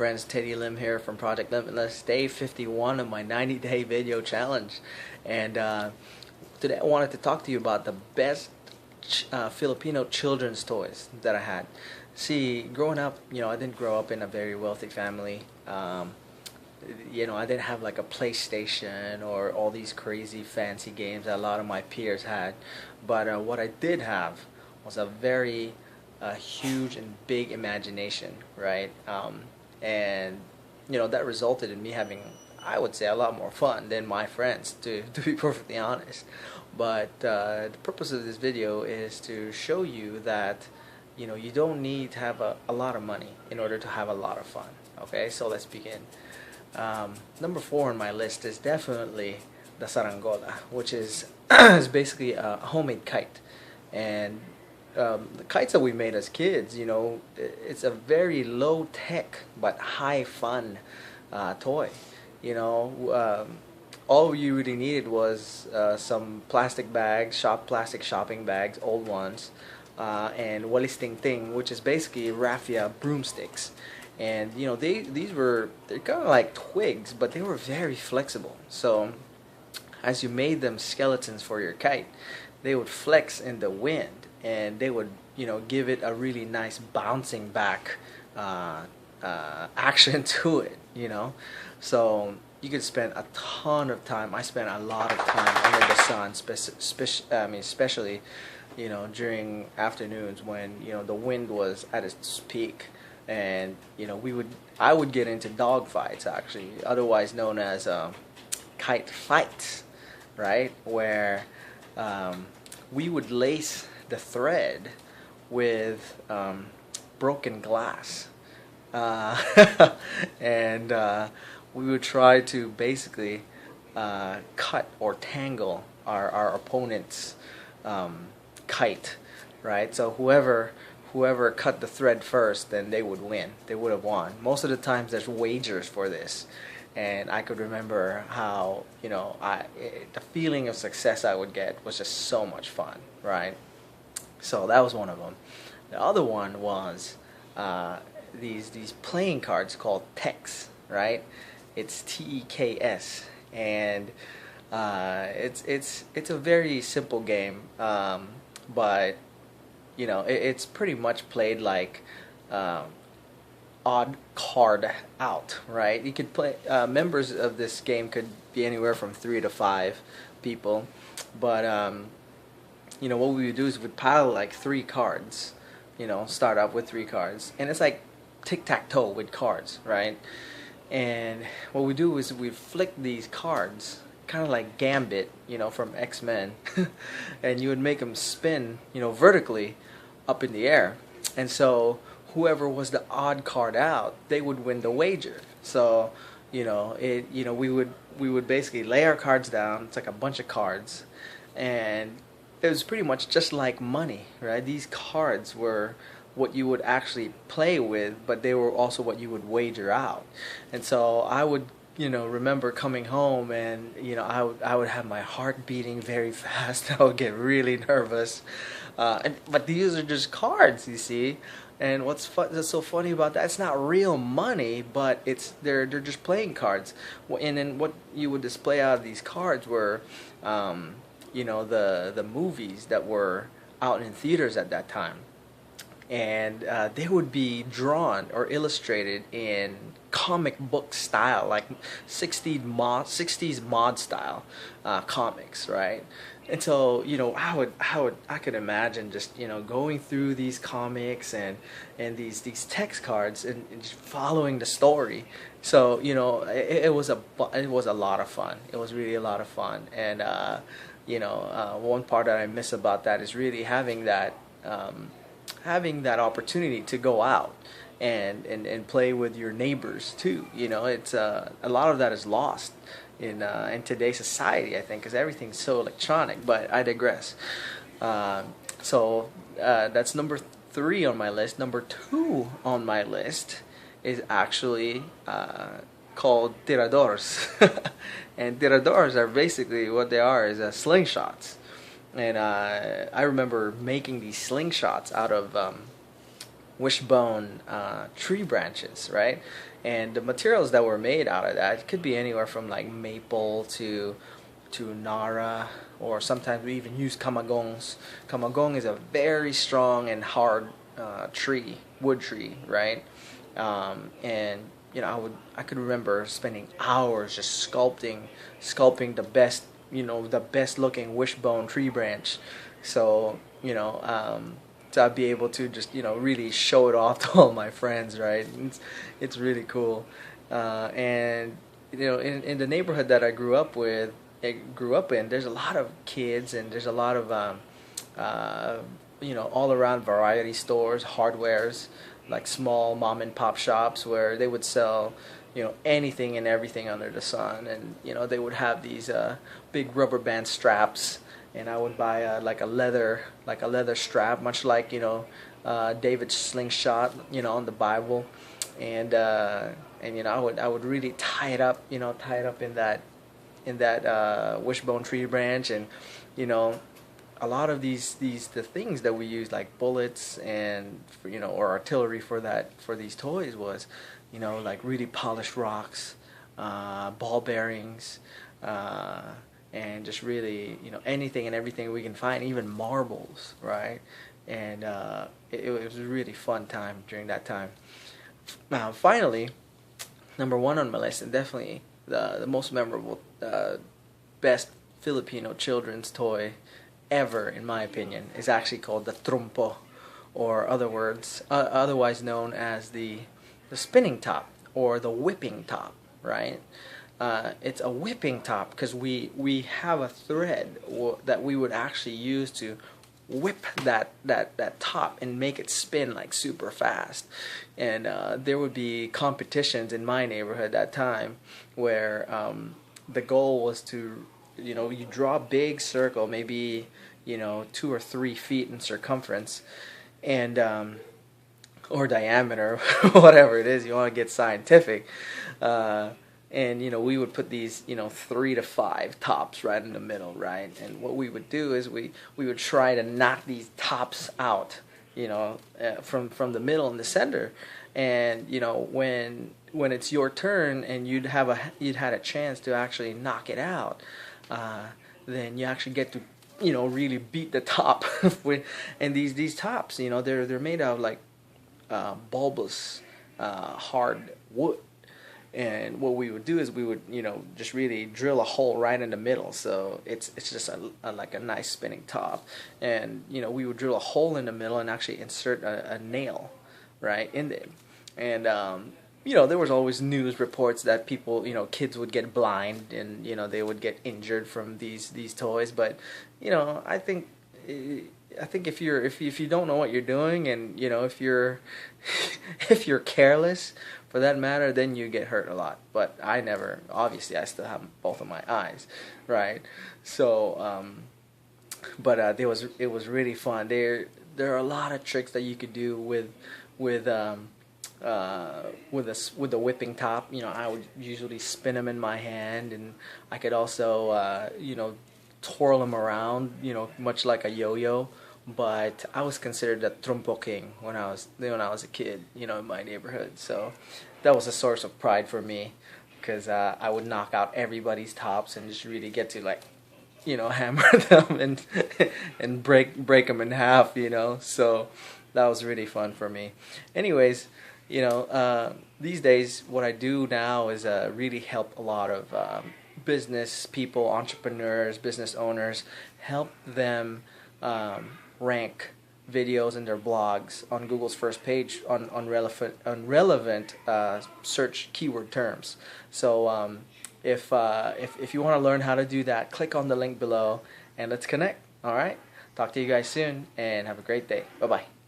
Friends, Teddy Lim here from Project Limitless, day 51 of my 90-day video challenge. And today I wanted to talk to you about the best Filipino children's toys that I had. See, growing up, I didn't grow up in a very wealthy family. I didn't have like a PlayStation or all these crazy fancy games that a lot of my peers had. But what I did have was a very huge and big imagination, right? And that resulted in me having, I would say, a lot more fun than my friends, to be perfectly honest. But the purpose of this video is to show you that you don't need to have a lot of money in order to have a lot of fun. Okay, so let's begin. Number 4 on my list is definitely the sarangola, which is is basically a homemade kite. And the kites that we made as kids, it's a very low tech but high fun toy. All you really needed was some plastic bags, plastic shopping bags, old ones, and walis ting ting, which is basically raffia broomsticks. And they're kind of like twigs, but they were very flexible. So as you made them skeletons for your kite, they would flex in the wind, and they would give it a really nice bouncing back action to it. So you could spend a ton of time. I spent a lot of time under the sun, especially during afternoons when the wind was at its peak. And I would get into dog fights, actually, otherwise known as kite fights, right? Where we would lace the thread with broken glass, and we would try to basically cut or tangle our opponent's kite, right? So whoever cut the thread first, then they would win. They would have won. Most of the times there's wagers for this. And I could remember how, the feeling of success I would get was just so much fun, right? So that was one of them. The other one was these playing cards called Tex, right? It's TEKS. And it's a very simple game, but it's pretty much played like odd card out, right? You could play, members of this game could be anywhere from 3 to 5 people, but what we would do is we'd pile like 3 cards, start up with 3 cards, and it's like tic-tac-toe with cards, right? And what we do is we flick these cards, kind of like Gambit, from X-Men, and you would make them spin, vertically up in the air. And so whoever was the odd card out, they would win the wager. So we would basically lay our cards down. It's like a bunch of cards, and it was pretty much just like money, right? These cards were what you would actually play with, but they were also what you would wager out. And so I would remember coming home, and I would have my heart beating very fast. I would get really nervous, but these are just cards, you see. And that's so funny about that? It's not real money, but they're just playing cards. And then what you would display out of these cards were, the movies that were out in theaters at that time. And they would be drawn or illustrated in comic book style, like 60s mod style comics, right? And so I could imagine just going through these comics and these text cards and just following the story. So it was a lot of fun. It was really a lot of fun. And one part that I miss about that is really having that opportunity to go out and play with your neighbors too. It's a lot of that is lost in today's society, I think, because everything's so electronic. But I digress. So that's number 3 on my list. Number 2 on my list is actually called tiradors. And tiradors are basically, what they are is slingshots. And I remember making these slingshots out of wishbone tree branches, right? And the materials that were made out of that could be anywhere from like maple to Nara, or sometimes we even use kamagongs. Kamagong is a very strong and hard wood tree, right? And I could remember spending hours just sculpting the best looking wishbone tree branch. So so I'd be able to just really show it off to all my friends, right? It's really cool, and in the neighborhood that I grew up in, there's a lot of kids, and there's a lot of all around variety stores, hardwares, like small mom and pop shops where they would sell anything and everything under the sun. And they would have these big rubber band straps, and I would buy like a leather strap, much like David's slingshot on the Bible. And I would really tie it up in that wishbone tree branch. And a lot of the things that we use, like bullets and or artillery for these toys, was like really polished rocks, ball bearings, and just really anything and everything we can find, even marbles, right? And it was a really fun time during that time. Now finally, number one on my list, and definitely the most memorable, best Filipino children's toy ever, in my opinion, is actually called the trompo, or otherwise known as the spinning top or the whipping top, right? It's a whipping top because we have a thread that we would actually use to whip that top and make it spin like super fast. And there would be competitions in my neighborhood at that time where the goal was to you draw a big circle, maybe 2 or 3 feet in circumference, and or diameter, whatever it is, you want to get scientific. And we would put these 3 to 5 tops right in the middle, right? And what we would do is we would try to knock these tops out, from the middle and the center. And when it's your turn and you'd had a chance to actually knock it out, then you actually get to really beat the top with. And these tops, they're made out of like bulbous hard wood. And what we would do is we would just really drill a hole right in the middle, so it's just like a nice spinning top. And we would drill a hole in the middle and actually insert a nail right in there. And there was always news reports that people, kids would get blind, and they would get injured from these toys. But I think if you don't know what you're doing, and if you're if you're careless, for that matter, then you get hurt a lot. But obviously I still have both of my eyes, right? So but it was really fun. There are a lot of tricks that you could do with the whipping top. I would usually spin them in my hand, and I could also twirl them around, much like a yo-yo. But I was considered the trompo king when I was a kid, in my neighborhood. So that was a source of pride for me, because I would knock out everybody's tops and just really get to hammer them and break them in half. So that was really fun for me. Anyways, these days what I do now is really help a lot of business people, entrepreneurs, business owners, help them rank videos in their blogs on Google's first page on relevant search keyword terms. So if you want to learn how to do that, click on the link below and let's connect. All right, talk to you guys soon, and have a great day. Bye bye.